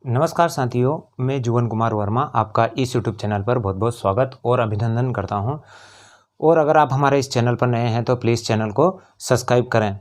नमस्कार साथियों, मैं जुगन कुमार वर्मा आपका इस यूट्यूब चैनल पर बहुत बहुत स्वागत और अभिनंदन करता हूं। और अगर आप हमारे इस चैनल पर नए हैं तो प्लीज़ चैनल को सब्सक्राइब करें,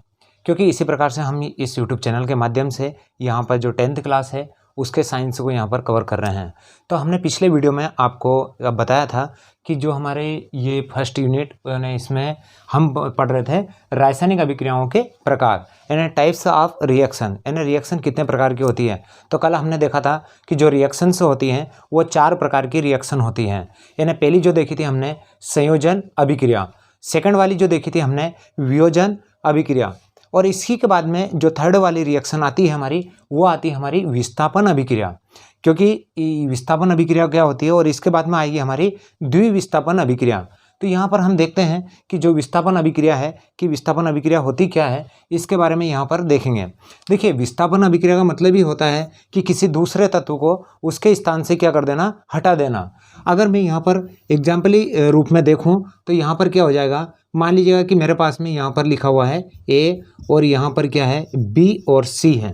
क्योंकि इसी प्रकार से हम इस यूट्यूब चैनल के माध्यम से यहाँ पर जो 10th क्लास है उसके साइंस को यहाँ पर कवर कर रहे हैं। तो हमने पिछले वीडियो में आपको बताया था कि जो हमारे ये फर्स्ट यूनिट यानी इसमें हम पढ़ रहे थे रासायनिक अभिक्रियाओं के प्रकार, यानी टाइप्स ऑफ रिएक्शन, यानी रिएक्शन कितने प्रकार की होती है। तो कल हमने देखा था कि जो रिएक्शंस होती हैं वो 4 प्रकार की रिएक्शन होती हैं। यानी पहली जो देखी थी हमने संयोजन अभिक्रिया, सेकंड वाली जो देखी थी हमने वियोजन अभिक्रिया, और इसी के बाद में जो थर्ड वाली रिएक्शन आती है हमारी, वो आती है हमारी विस्थापन अभिक्रिया। क्योंकि विस्थापन अभिक्रिया क्या होती है और इसके बाद में आएगी हमारी द्विविस्थापन अभिक्रिया। तो यहाँ पर हम देखते हैं कि जो विस्थापन अभिक्रिया है कि विस्थापन अभिक्रिया होती क्या है, इसके बारे में यहाँ पर देखेंगे। देखिए, विस्थापन अभिक्रिया का मतलब ही होता है कि किसी दूसरे तत्व को उसके स्थान से क्या कर देना, हटा देना। अगर मैं यहाँ पर एग्जाम्पली रूप में देखूँ तो यहाँ पर क्या हो जाएगा, मान लीजिएगा कि मेरे पास में यहाँ पर लिखा हुआ है ए और यहाँ पर क्या है बी और सी है।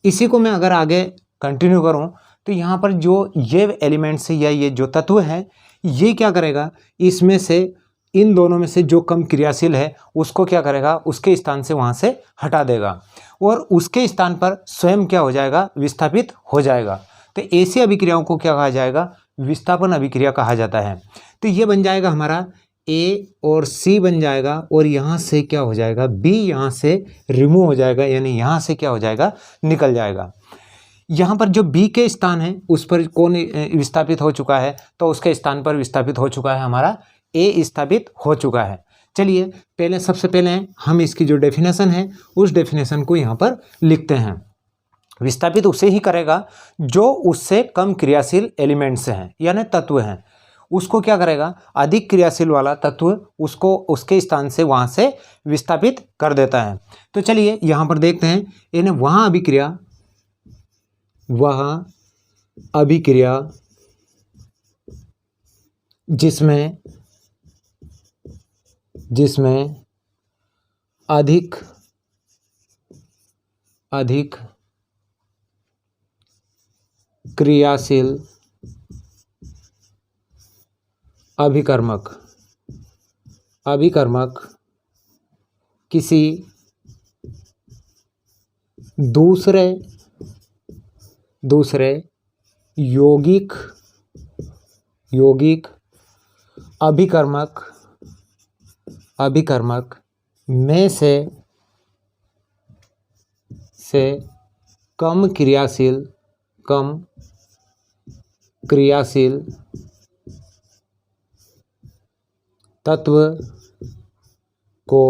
इसी को मैं अगर आगे कंटिन्यू करूँ तो यहाँ पर जो ये एलिमेंट्स है या ये जो तत्व है, ये क्या करेगा, इसमें से इन दोनों में से जो कम क्रियाशील है उसको क्या करेगा, उसके स्थान से वहाँ से हटा देगा और उसके स्थान पर स्वयं क्या हो जाएगा, विस्थापित हो जाएगा। तो ऐसी अभिक्रियाओं को क्या कहा जाएगा, विस्थापन अभिक्रिया कहा जाता है। तो ये बन जाएगा हमारा ए और सी बन जाएगा और यहाँ से क्या हो जाएगा, बी यहाँ से रिमूव हो जाएगा, यानी यहाँ से क्या हो जाएगा, निकल जाएगा। यहाँ पर जो बी के स्थान है उस पर कौन विस्थापित हो चुका है, तो उसके स्थान पर विस्थापित हो चुका है हमारा ए स्थापित हो चुका है। चलिए पहले सबसे पहले हम इसकी जो डेफिनेशन है उस डेफिनेशन को यहाँ पर लिखते हैं। विस्थापित उसे ही करेगा जो उससे कम क्रियाशील एलिमेंट्स हैं यानी तत्व हैं, उसको क्या करेगा, अधिक क्रियाशील वाला तत्व उसको उसके स्थान से वहाँ से विस्थापित कर देता है। तो चलिए यहाँ पर देखते हैं, यानी वह अभिक्रिया जिसमें अधिक क्रियाशील अभिकर्मक किसी दूसरे यौगिक अभिकर्मक में से कम क्रियाशील तत्व को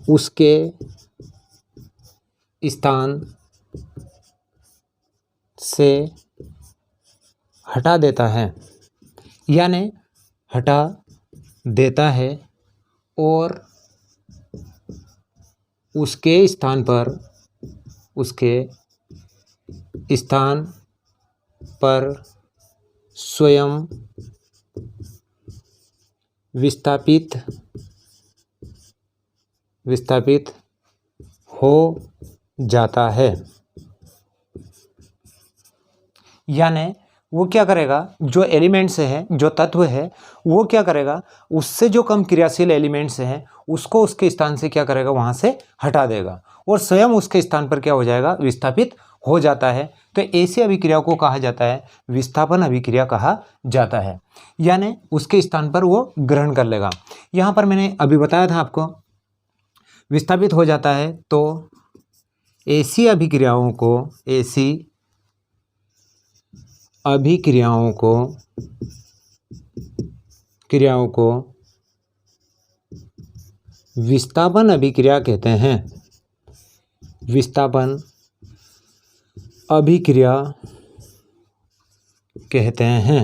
उसके स्थान से हटा देता है, यानी हटा देता है और उसके स्थान पर स्वयं विस्थापित हो जाता है। यानी वो क्या करेगा, जो एलिमेंट्स है, जो तत्व है, वो क्या करेगा, उससे जो कम क्रियाशील एलिमेंट्स हैं उसको उसके स्थान से क्या करेगा, वहाँ से हटा देगा और स्वयं उसके स्थान पर क्या हो जाएगा, विस्थापित हो जाता है। तो ऐसी अभिक्रिया को कहा जाता है विस्थापन अभिक्रिया कहा जाता है, यानी उसके स्थान पर वो ग्रहण कर लेगा। यहाँ पर मैंने अभी बताया था आपको विस्थापित हो जाता है, तो ऐसी अभिक्रियाओं को विस्थापन अभिक्रिया कहते हैं। विस्थापन अभिक्रिया कहते हैं।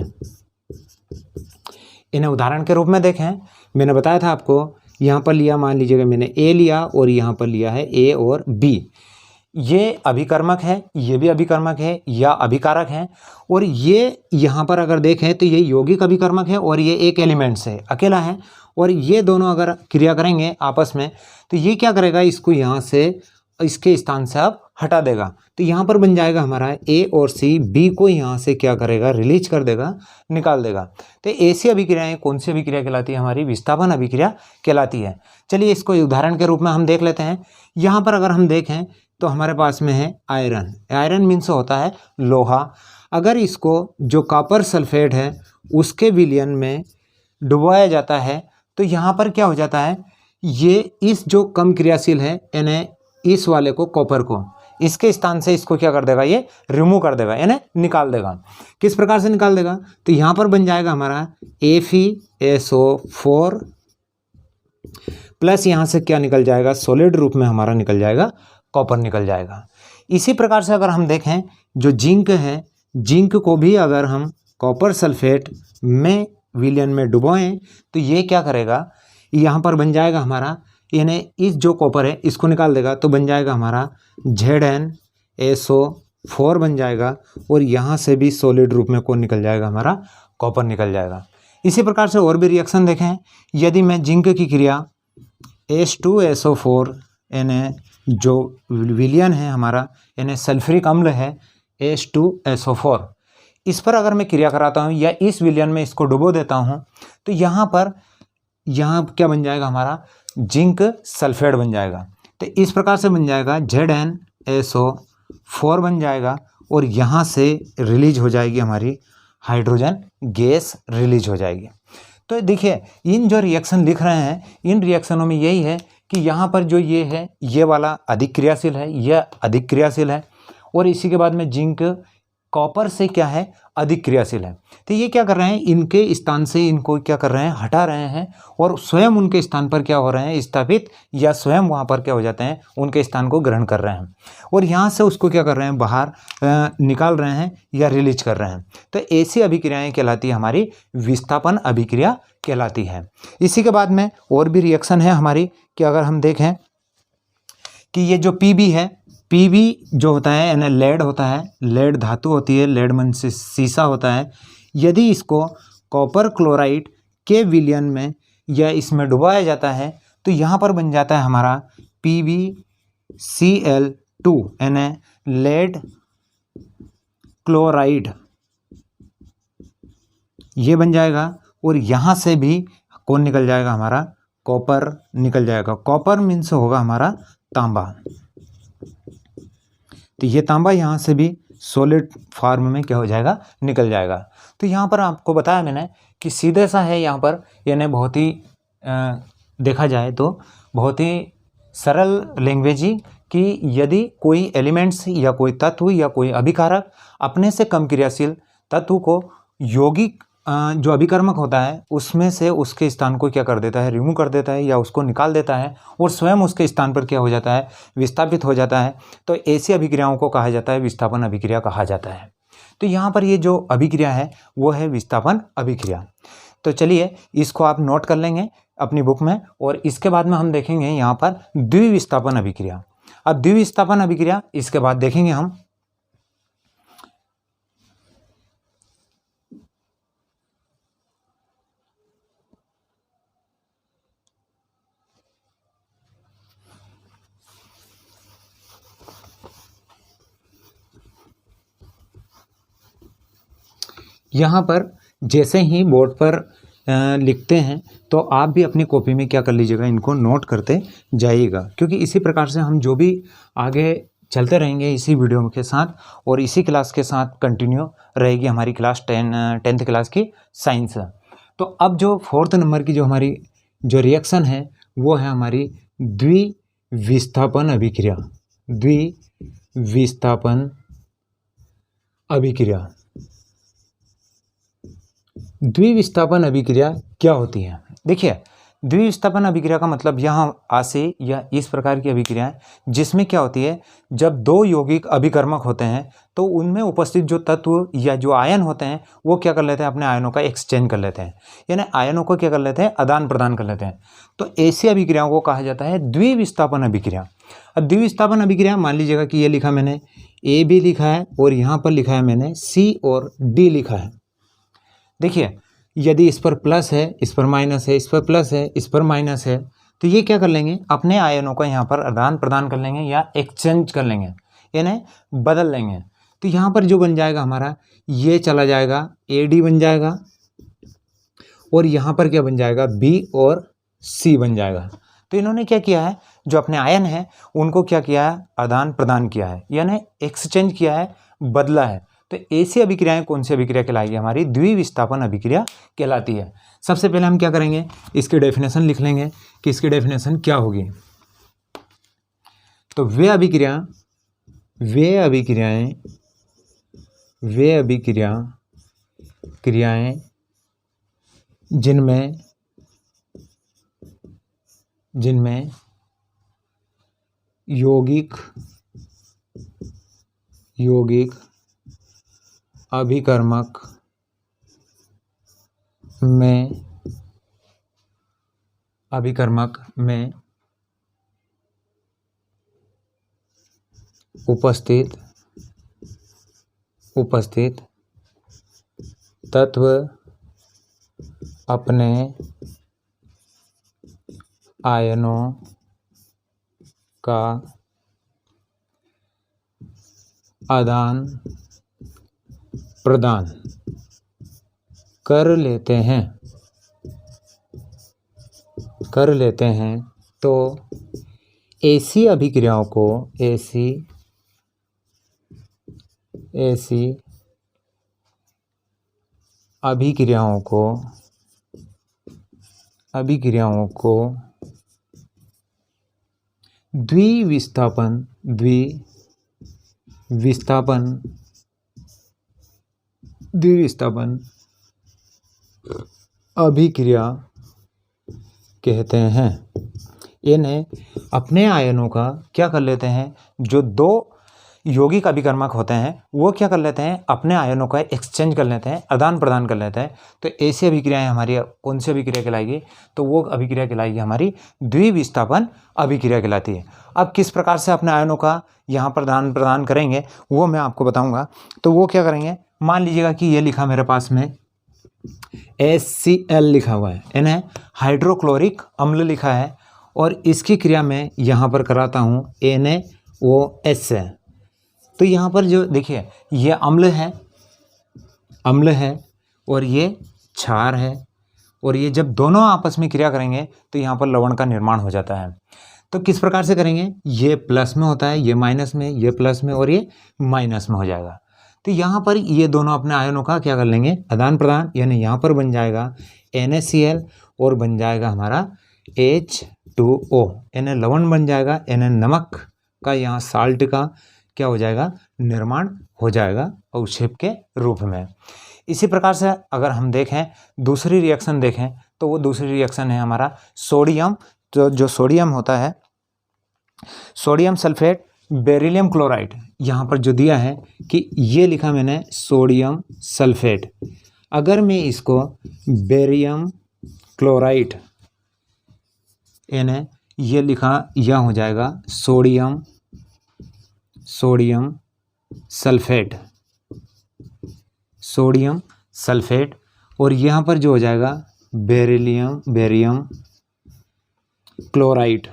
इन्हें उदाहरण के रूप में देखें, मैंने बताया था आपको, यहाँ पर लिया, मान लीजिएगा मैंने ए लिया और यहाँ पर लिया है ए और बी। ये अभिकर्मक है, ये भी अभिकर्मक है या अभिकारक है, और ये यहाँ पर अगर देखें तो ये यौगिक अभिकर्मक है और ये एक एलिमेंट्स है, अकेला है, और ये दोनों अगर क्रिया करेंगे आपस में तो ये क्या करेगा, इसको यहाँ से इसके स्थान से आप हटा देगा। तो यहाँ पर बन जाएगा हमारा ए और सी, बी को यहाँ से क्या करेगा, रिलीज कर देगा, निकाल देगा। तो ऐसी अभिक्रियाएं कौन सी अभिक्रिया कहलाती है, हमारी विस्थापन अभिक्रिया कहलाती है। चलिए इसको उदाहरण के रूप में हम देख लेते हैं। यहाँ पर अगर हम देखें तो हमारे पास में है आयरन। आयरन मीन्स होता है लोहा। अगर इसको जो कॉपर सल्फेट है उसके विलयन में डुबोया जाता है तो यहाँ पर क्या हो जाता है, ये इस जो कम क्रियाशील है यानी इस वाले को, कॉपर को, इसके स्थान से इसको क्या कर देगा, ये रिमूव कर देगा यानी निकाल देगा। किस प्रकार से निकाल देगा, तो यहाँ पर बन जाएगा हमारा FeSO4 प्लस यहाँ से क्या निकल जाएगा, सॉलिड रूप में हमारा निकल जाएगा, कॉपर निकल जाएगा। इसी प्रकार से अगर हम देखें जो जिंक है, जिंक को भी अगर हम कॉपर सल्फेट में विलयन में डुबोएं तो ये क्या करेगा, यहाँ पर बन जाएगा हमारा, यानी इस जो कॉपर है इसको निकाल देगा तो बन जाएगा हमारा ZnSO4 बन जाएगा और यहाँ से भी सॉलिड रूप में कौन निकल जाएगा, हमारा कॉपर निकल जाएगा। इसी प्रकार से और भी रिएक्शन देखें, यदि मैं जिंक की क्रिया H2SO4 यानी जो विलयन है हमारा यानी सल्फ्यूरिक अम्ल है H2SO4, इस पर अगर मैं क्रिया कराता हूँ या इस विलयन में इसको डुबो देता हूँ तो यहाँ क्या बन जाएगा, हमारा जिंक सल्फेट बन जाएगा। तो इस प्रकार से बन जाएगा ZnSO4 बन जाएगा और यहाँ से रिलीज हो जाएगी हमारी हाइड्रोजन गैस रिलीज हो जाएगी। तो देखिए इन जो रिएक्शन लिख रहे हैं, इन रिएक्शनों में यही है कि यहाँ पर जो ये है, ये वाला अधिक क्रियाशील है, यह अधिक क्रियाशील है और इसी के बाद में जिंक कॉपर से क्या है, अधिक क्रियाशील है। तो ये क्या कर रहे हैं, इनके स्थान से इनको क्या कर रहे हैं, हटा रहे हैं और स्वयं उनके स्थान पर क्या हो रहे हैं, स्थापित, या स्वयं वहाँ पर क्या हो जाते हैं, उनके स्थान को ग्रहण कर रहे हैं और यहाँ से उसको क्या कर रहे हैं, बाहर निकाल रहे हैं या रिलीज कर रहे हैं। तो ऐसी अभिक्रियाएँ कहलाती है हमारी विस्थापन अभिक्रिया कहलाती है। इसी के बाद में और भी रिएक्शन है हमारी कि अगर हम देखें कि ये जो Pb है, Pb जो होता है यानी लेड होता है, लेड धातु होती है, लेड मन से सीसा होता है। यदि इसको कॉपर क्लोराइड के विलयन में या इसमें डुबाया जाता है तो यहाँ पर बन जाता है हमारा PbCl2 यानी लेड क्लोराइड, ये बन जाएगा और यहाँ से भी कौन निकल जाएगा, हमारा कॉपर निकल जाएगा। कॉपर मीन्स होगा हमारा तांबा। तो ये तांबा यहाँ से भी सॉलिड फॉर्म में क्या हो जाएगा, निकल जाएगा। तो यहाँ पर आपको बताया मैंने कि सीधे सा है यहाँ पर, यानी बहुत ही देखा जाए तो बहुत ही सरल लैंग्वेज ही कि यदि कोई एलिमेंट्स या कोई तत्व या कोई अभिकारक अपने से कम क्रियाशील तत्व को यौगिक जो अभिकर्मक होता है उसमें से उसके स्थान को क्या कर देता है, रिमूव कर देता है या उसको निकाल देता है और स्वयं उसके स्थान पर क्या हो जाता है, विस्थापित हो जाता है। तो ऐसी अभिक्रियाओं को कहा जाता है विस्थापन अभिक्रिया कहा जाता है। तो यहाँ पर ये जो अभिक्रिया है वो है विस्थापन अभिक्रिया। तो चलिए इसको आप नोट कर लेंगे अपनी बुक में और इसके बाद में हम देखेंगे यहाँ पर द्विविस्थापन अभिक्रिया। अब द्विविस्थापन अभिक्रिया इसके बाद देखेंगे हम। यहाँ पर जैसे ही बोर्ड पर लिखते हैं तो आप भी अपनी कॉपी में क्या कर लीजिएगा, इनको नोट करते जाइएगा, क्योंकि इसी प्रकार से हम जो भी आगे चलते रहेंगे इसी वीडियो के साथ और इसी क्लास के साथ कंटिन्यू रहेगी हमारी क्लास 10th क्लास की साइंस। तो अब जो 4th नंबर की जो हमारी जो रिएक्शन है वो है हमारी द्विविस्थापन अभिक्रिया। द्विविस्थापन अभिक्रिया, द्विविस्थापन अभिक्रिया क्या होती है? देखिए द्विविस्थापन अभिक्रिया का मतलब यहाँ आसे या इस प्रकार की अभिक्रिया है जिसमें क्या होती है, जब दो यौगिक अभिकर्मक होते हैं तो उनमें उपस्थित जो तत्व या जो आयन होते हैं वो क्या कर लेते हैं, अपने आयनों का एक्सचेंज कर लेते हैं, यानी आयनों को क्या कर लेते हैं, आदान प्रदान कर लेते हैं। तो ऐसी अभिक्रियाओं को कहा जाता है द्विविस्थापन अभिक्रिया। अब द्विविस्थापन अभिक्रिया मान लीजिएगा कि ये लिखा मैंने ए भी लिखा है और यहाँ पर लिखा है मैंने सी और डी लिखा है। देखिए यदि इस पर प्लस है, इस पर माइनस है, इस पर प्लस है, इस पर माइनस है, तो ये क्या कर लेंगे, अपने आयनों का यहाँ पर आदान प्रदान कर लेंगे या एक्सचेंज कर लेंगे, इन्हें बदल लेंगे। तो यहाँ पर जो बन जाएगा हमारा, ये चला जाएगा AD बन जाएगा, और यहाँ पर क्या बन जाएगा, B और C बन जाएगा। तो इन्होंने क्या किया है, जो अपने आयन है उनको क्या किया है, आदान प्रदान किया है, यानी एक्सचेंज किया है, बदला है। तो ऐसी अभिक्रियाएं कौन सी अभिक्रिया कहलाएगी, हमारी द्विविस्थापन अभिक्रिया कहलाती है। सबसे पहले हम क्या करेंगे, इसकी डेफिनेशन लिख लेंगे कि इसकी डेफिनेशन क्या होगी। तो वे क्रियाएं जिनमें यौगिक अभिकर्मक में उपस्थित तत्व अपने आयनों का आदान प्रदान कर लेते हैं तो ऐसी अभिक्रियाओं को द्विविस्थापन अभिक्रिया कहते हैं। इन्हें अपने आयनों का क्या कर लेते हैं, जो दो यौगिक अभिकर्मक होते हैं वो क्या कर लेते हैं, अपने आयनों का एक्सचेंज कर लेते हैं, आदान प्रदान कर लेते हैं। तो ऐसी अभिक्रियाएं हमारी कौन सी अभिक्रिया कहलाएगी, तो वो अभिक्रिया कहलाएगी हमारी द्विविस्थापन अभिक्रिया कहलाती है। अब किस प्रकार से अपने आयनों का यहाँ पर आदान प्रदान करेंगे वो मैं आपको बताऊँगा। तो वो क्या करेंगे, मान लीजिएगा कि ये लिखा मेरे पास में HCl लिखा हुआ है, इन्हें हाइड्रोक्लोरिक अम्ल लिखा है, और इसकी क्रिया मैं यहाँ पर कराता हूँ NaOH है। तो यहाँ पर जो देखिए ये अम्ल है और ये क्षार है, और ये जब दोनों आपस में क्रिया करेंगे तो यहाँ पर लवण का निर्माण हो जाता है। तो किस प्रकार से करेंगे, ये प्लस में होता है, ये माइनस में, ये प्लस में और ये माइनस में हो जाएगा। तो यहाँ पर ये दोनों अपने आयनों का क्या कर लेंगे, आदान प्रदान, यानी यहाँ पर बन जाएगा NaCl और बन जाएगा हमारा H2O, यानी लवण बन जाएगा, यानी नमक का, यहाँ साल्ट का क्या हो जाएगा, निर्माण हो जाएगा अवक्षेप के रूप में। इसी प्रकार से अगर हम देखें दूसरी रिएक्शन देखें, तो वो दूसरी रिएक्शन है हमारा सोडियम, तो जो सोडियम होता है, सोडियम सल्फेट बेरिलियम क्लोराइड, यहाँ पर जो दिया है कि ये लिखा मैंने सोडियम सल्फेट, अगर मैं इसको बेरियम क्लोराइड, यानी ये लिखा, यह हो जाएगा सोडियम सल्फेट, और यहाँ पर जो हो जाएगा बेरियम क्लोराइड।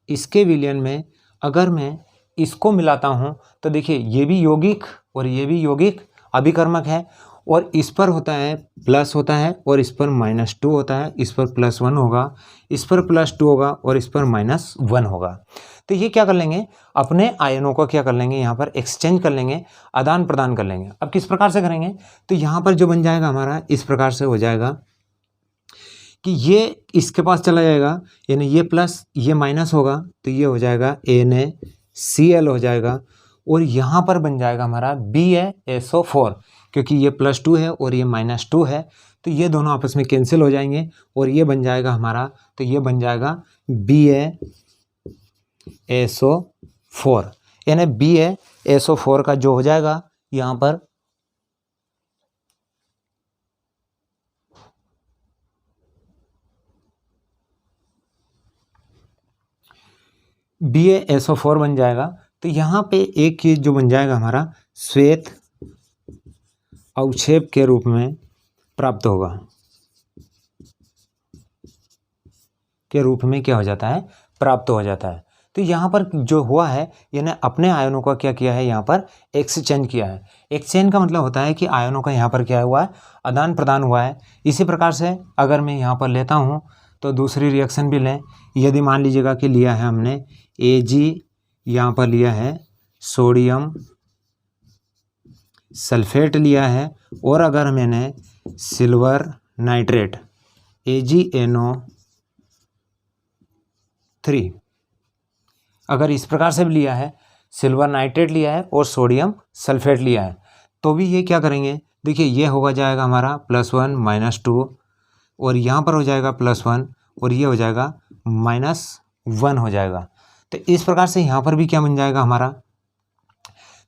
इसके विलयन में अगर मैं इसको मिलाता हूँ तो देखिए ये भी यौगिक और ये भी यौगिक अभिकर्मक है, और इस पर होता है प्लस होता है और इस पर -2 होता है, इस पर +1 होगा, इस पर +2 होगा और इस पर -1 होगा। तो ये क्या कर लेंगे, अपने आयनों को क्या कर लेंगे, यहाँ पर एक्सचेंज कर लेंगे, आदान प्रदान कर लेंगे। अब किस प्रकार से करेंगे, तो यहाँ पर जो बन जाएगा हमारा इस प्रकार से हो जाएगा कि ये इसके पास चला जाएगा, यानी ये प्लस ये माइनस होगा, तो ये हो जाएगा NaCl हो जाएगा, और यहाँ पर बन जाएगा हमारा BaSO4, क्योंकि ये +2 है और ये -2 है, तो ये दोनों आपस में कैंसिल हो जाएंगे और ये बन जाएगा हमारा, तो ये बन जाएगा BaSO4, यानी BaSO4 का जो हो जाएगा यहाँ पर BaSO4 बन जाएगा। तो यहाँ पे एक चीज जो बन जाएगा हमारा श्वेत अवक्षेप के रूप में प्राप्त होगा, के रूप में क्या हो जाता है, प्राप्त हो जाता है। तो यहाँ पर जो हुआ है यानी अपने आयनों का क्या किया है, यहाँ पर एक्सचेंज किया है। एक्सचेंज का मतलब होता है कि आयनों का यहाँ पर क्या हुआ है, आदान प्रदान हुआ है। इसी प्रकार से अगर मैं यहाँ पर लेता हूँ तो दूसरी रिएक्शन भी लें। यदि मान लीजिएगा कि लिया है हमने Ag, यहाँ पर लिया है सोडियम सल्फेट लिया है, और अगर मैंने सिल्वर नाइट्रेट AgNO3 अगर इस प्रकार से भी लिया है, सिल्वर नाइट्रेट लिया है और सोडियम सल्फेट लिया है, तो भी ये क्या करेंगे, देखिए ये होगा जाएगा हमारा +1 -2, और यहाँ पर हो जाएगा +1 और ये हो जाएगा -1 हो जाएगा। तो इस प्रकार से यहाँ पर भी क्या बन जाएगा हमारा,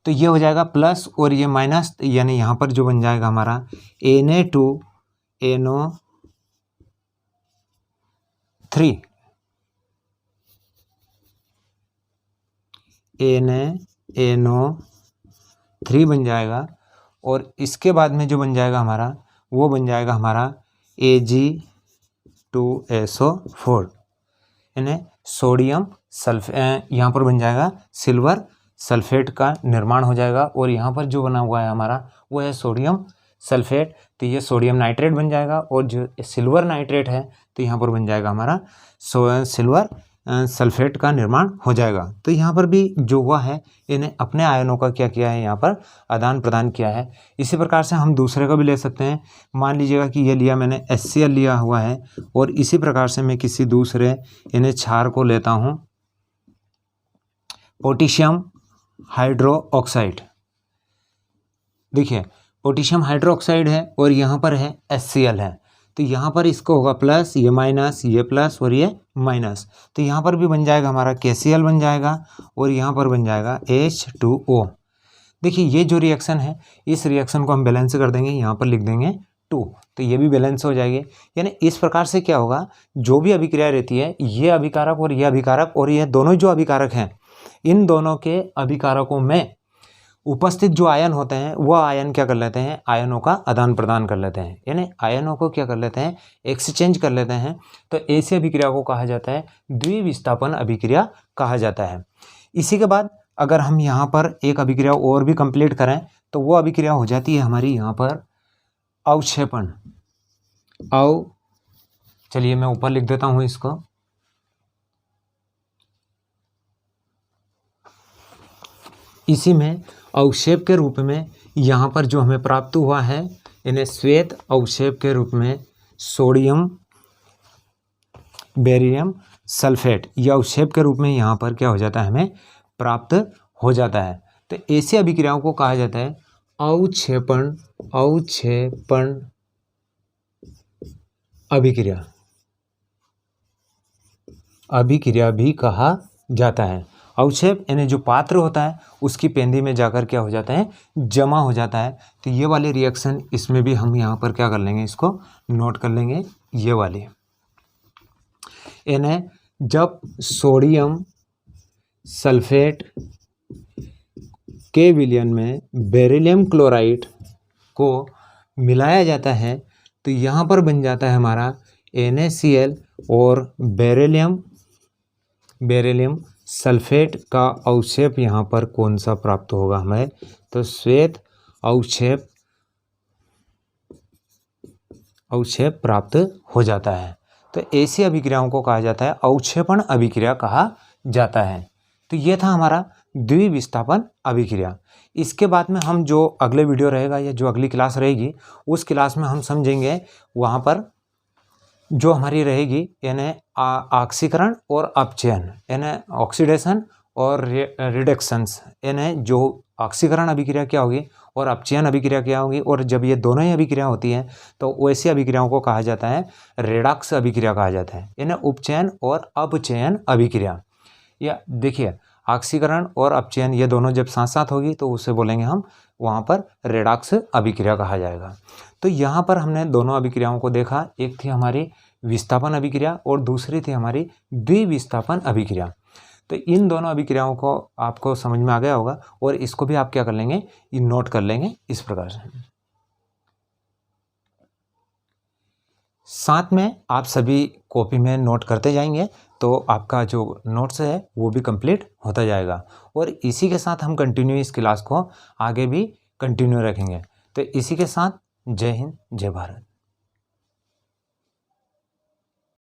तो ये हो जाएगा प्लस और ये माइनस, यानी यहाँ पर जो बन जाएगा हमारा Na2NO3 NaNO3 बन जाएगा, और इसके बाद में जो बन जाएगा हमारा वो बन जाएगा हमारा Ag2SO4 यानी सोडियम सल्फेट, यहाँ पर बन जाएगा सिल्वर सल्फेट का निर्माण हो जाएगा, और यहाँ पर जो बना हुआ है हमारा वो है सोडियम सल्फेट। तो ये सोडियम नाइट्रेट बन जाएगा, और जो सिल्वर नाइट्रेट है तो यहाँ पर बन जाएगा हमारा सिल्वर सल्फेट का निर्माण हो जाएगा। तो यहाँ पर भी जो हुआ है इन्हें अपने आयनों का क्या किया है, यहाँ पर आदान प्रदान किया है। इसी प्रकार से हम दूसरे का भी ले सकते हैं। मान लीजिएगा कि ये लिया मैंने HCl लिया हुआ है, और इसी प्रकार से मैं किसी दूसरे इन्हें क्षार को लेता हूँ पोटेशियम हाइड्रोक्साइड। देखिए पोटेशियम हाइड्रोक्साइड है और यहाँ पर है HCl है, तो यहाँ पर इसको होगा प्लस, ये माइनस, ये प्लस और ये माइनस, तो यहाँ पर भी बन जाएगा हमारा KCl बन जाएगा, और यहाँ पर बन जाएगा H2O। देखिए ये जो रिएक्शन है इस रिएक्शन को हम बैलेंस कर देंगे, यहाँ पर लिख देंगे 2, तो ये भी बैलेंस हो जाएगी। यानी इस प्रकार से क्या होगा, जो भी अभिक्रिया रहती है, ये अभिकारक और ये अभिकारक, और ये दोनों जो अभिकारक हैं, इन दोनों के अभिकारकों में उपस्थित जो आयन होते हैं वह आयन क्या कर लेते हैं, आयनों का आदान प्रदान कर लेते हैं, यानी आयनों को क्या कर लेते हैं, एक्सचेंज कर लेते हैं। तो ऐसी अभिक्रिया को कहा जाता है द्विविस्थापन अभिक्रिया कहा जाता है। इसी के बाद अगर हम यहाँ पर एक अभिक्रिया और भी कंप्लीट करें तो वो अभिक्रिया हो जाती है हमारी यहाँ पर अवक्षेपण। चलिए मैं ऊपर लिख देता हूँ इसको। इसी में अवक्षेप के रूप में यहाँ पर जो हमें प्राप्त हुआ है, इन्हें श्वेत अवक्षेप के रूप में सोडियम बेरियम सल्फेट, यह अवक्षेप के रूप में यहाँ पर क्या हो जाता है, हमें प्राप्त हो जाता है। तो ऐसी अभिक्रियाओं को कहा जाता है अवक्षेपण अभिक्रिया भी कहा जाता है। अवक्षेप यानी जो पात्र होता है उसकी पेंदी में जाकर क्या हो जाता है, जमा हो जाता है। तो ये वाली रिएक्शन इसमें भी हम यहाँ पर क्या कर लेंगे, इसको नोट कर लेंगे। ये वाली यानी जब सोडियम सल्फेट के विलयन में बेरिलियम क्लोराइड को मिलाया जाता है तो यहाँ पर बन जाता है हमारा NaCl, और बेरिलियम सल्फेट का अवक्षेप यहाँ पर कौन सा प्राप्त होगा हमें, तो श्वेत अवक्षेप प्राप्त हो जाता है। तो ऐसी अभिक्रियाओं को कहा जाता है अवक्षेपण अभिक्रिया कहा जाता है। तो ये था हमारा द्विविस्थापन अभिक्रिया। इसके बाद में हम जो अगले वीडियो रहेगा या जो अगली क्लास रहेगी उस क्लास में हम समझेंगे वहाँ पर जो हमारी रहेगी यानी ऑक्सीकरण और अपचयन, यानी ऑक्सीडेशन और रिडक्शंस, यानी जो ऑक्सीकरण अभिक्रिया क्या होगी और अपचयन अभिक्रिया क्या होगी, और जब ये दोनों ही अभिक्रिया होती हैं तो वैसी अभिक्रियाओं को कहा जाता है रेडॉक्स अभिक्रिया कहा जाता है, यानी उपचयन और अपचयन अभिक्रिया। या देखिए ऑक्सीकरण और अपचयन ये दोनों जब साथ साथ होगी तो उसे बोलेंगे हम, वहाँ पर रेडॉक्स अभिक्रिया कहा जाएगा। तो यहाँ पर हमने दोनों अभिक्रियाओं को देखा, एक थी हमारी विस्थापन अभिक्रिया और दूसरी थी हमारी द्विविस्थापन अभिक्रिया। तो इन दोनों अभिक्रियाओं को आपको समझ में आ गया होगा, और इसको भी आप क्या कर लेंगे, ये नोट कर लेंगे इस प्रकार से। साथ में आप सभी कॉपी में नोट करते जाएंगे तो आपका जो नोट्स है वो भी कंप्लीट होता जाएगा। और इसी के साथ हम कंटिन्यू इस क्लास को आगे भी कंटिन्यू रखेंगे। तो इसी के साथ जय हिंद, जय भारत।